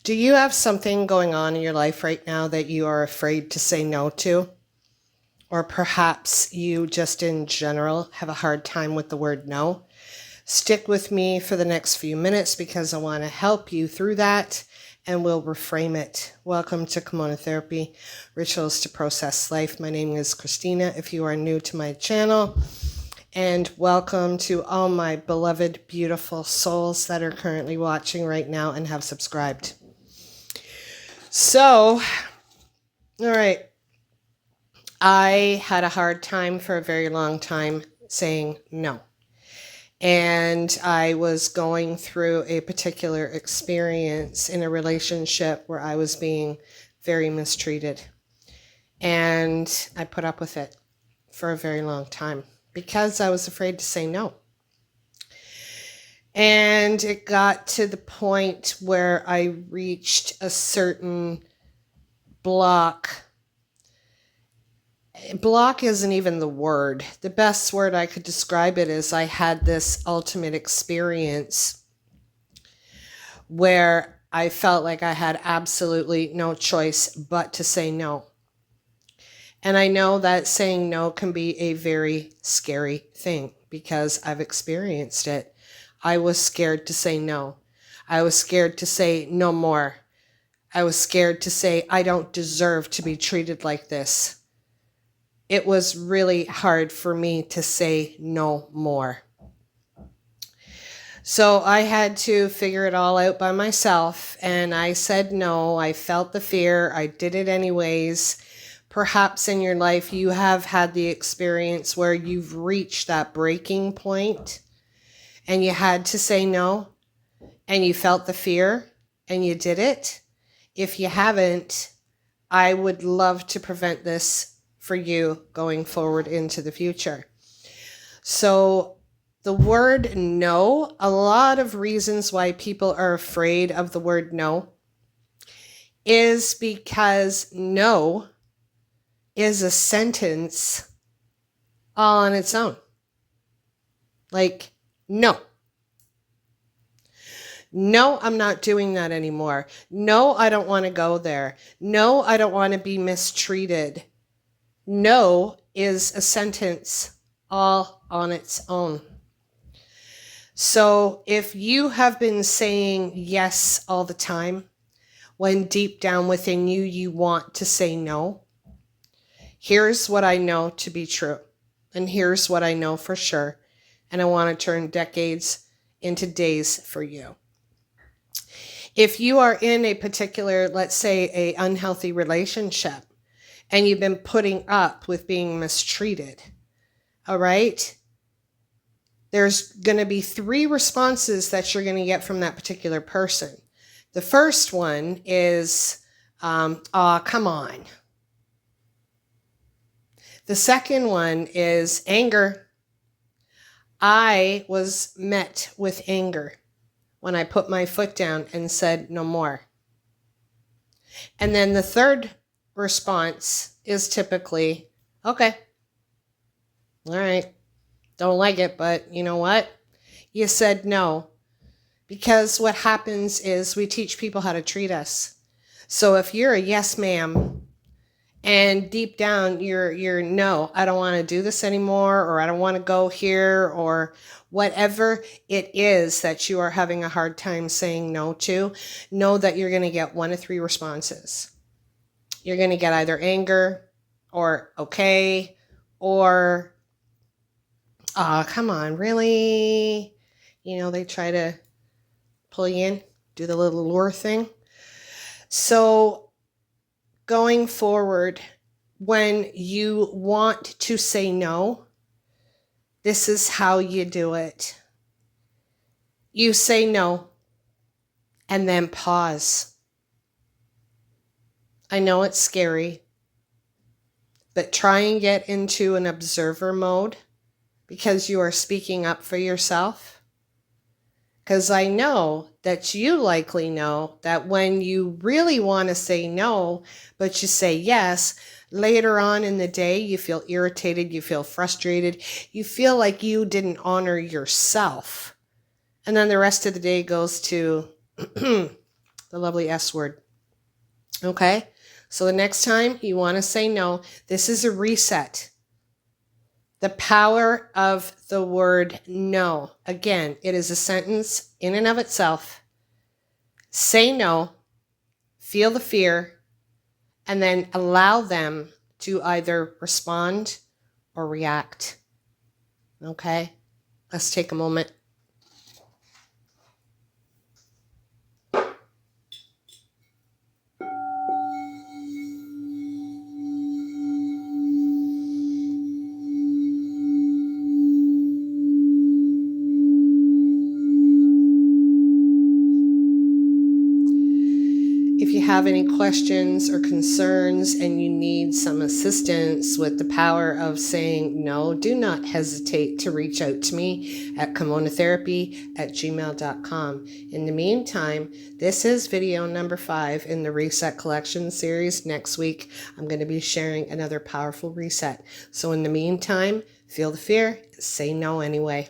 Do you have something going on in your life right now that you are afraid to say no to? Or perhaps you just in general have a hard time with the word no? Stick with me for the next few minutes because I want to help you through that and we'll reframe it. Welcome to Kimono Therapy, Rituals to Process Life. My name is Christina if you are new to my channel. And welcome to all my beloved, beautiful souls that are currently watching right now and have subscribed. So, all right. I had a hard time for a very long time saying no. And I was going through a particular experience in a relationship where I was being very mistreated. And I put up with it for a very long time because I was afraid to say no. And it got to the point where I reached a certain block. Block isn't even the word. The best word I could describe it is I had this ultimate experience where I felt like I had absolutely no choice but to say no. And I know that saying no can be a very scary thing because I've experienced it. I was scared to say no. I was scared to say no more. I was scared to say I don't deserve to be treated like this. It was really hard for me to say no more. So I had to figure it all out by myself, and I said no. I felt the fear. I did it anyways. Perhaps in your life you have had the experience where you've reached that breaking point and you had to say no and you felt the fear and you did it. If you haven't, I would love to prevent this for you going forward into the future. So the word no, a lot of reasons why people are afraid of the word no is because no is a sentence all on its own. Like, no. No, I'm not doing that anymore. No, I don't want to go there. No, I don't want to be mistreated. No is a sentence all on its own. So if you have been saying yes all the time, when deep down within you, you want to say no, here's what I know to be true. And here's what I know for sure. And I want to turn decades into days for you. If you are in a particular, let's say, a unhealthy relationship, and you've been putting up with being mistreated, all right? There's going to be 3 responses that you're going to get from that particular person. The first one is, aw, come on. The second one is anger. I was met with anger when I put my foot down and said no more. And then the third response is typically, okay, all right, don't like it, but you know what? You said no. Because what happens is we teach people how to treat us. So if you're a yes, ma'am, and deep down you're no, I don't want to do this anymore, or I don't want to go here, or whatever it is that you are having a hard time saying no to, know that you're going to get 1 of 3 responses. You're going to get either anger or okay or, oh, come on, really? You know, they try to pull you in, do the little lure thing. So going forward, when you want to say no, this is how you do it. You say no and then pause. I know it's scary, but try and get into an observer mode because you are speaking up for yourself. Because I know that you likely know that when you really want to say no, but you say yes, later on in the day, you feel irritated, you feel frustrated, you feel like you didn't honor yourself. And then the rest of the day goes to the lovely S word. Okay? So the next time you want to say no, this is a reset. The power of the word no. Again, it is a sentence in and of itself. Say no, feel the fear, and then allow them to either respond or react. Okay? Let's take a moment. If you have any questions or concerns and you need some assistance with the power of saying no, do not hesitate to reach out to me at kimonotherapy@gmail.com. In the meantime, this is video number 5 in the Reset Collection series. Next week, I'm going to be sharing another powerful reset. So in the meantime, feel the fear, say no anyway.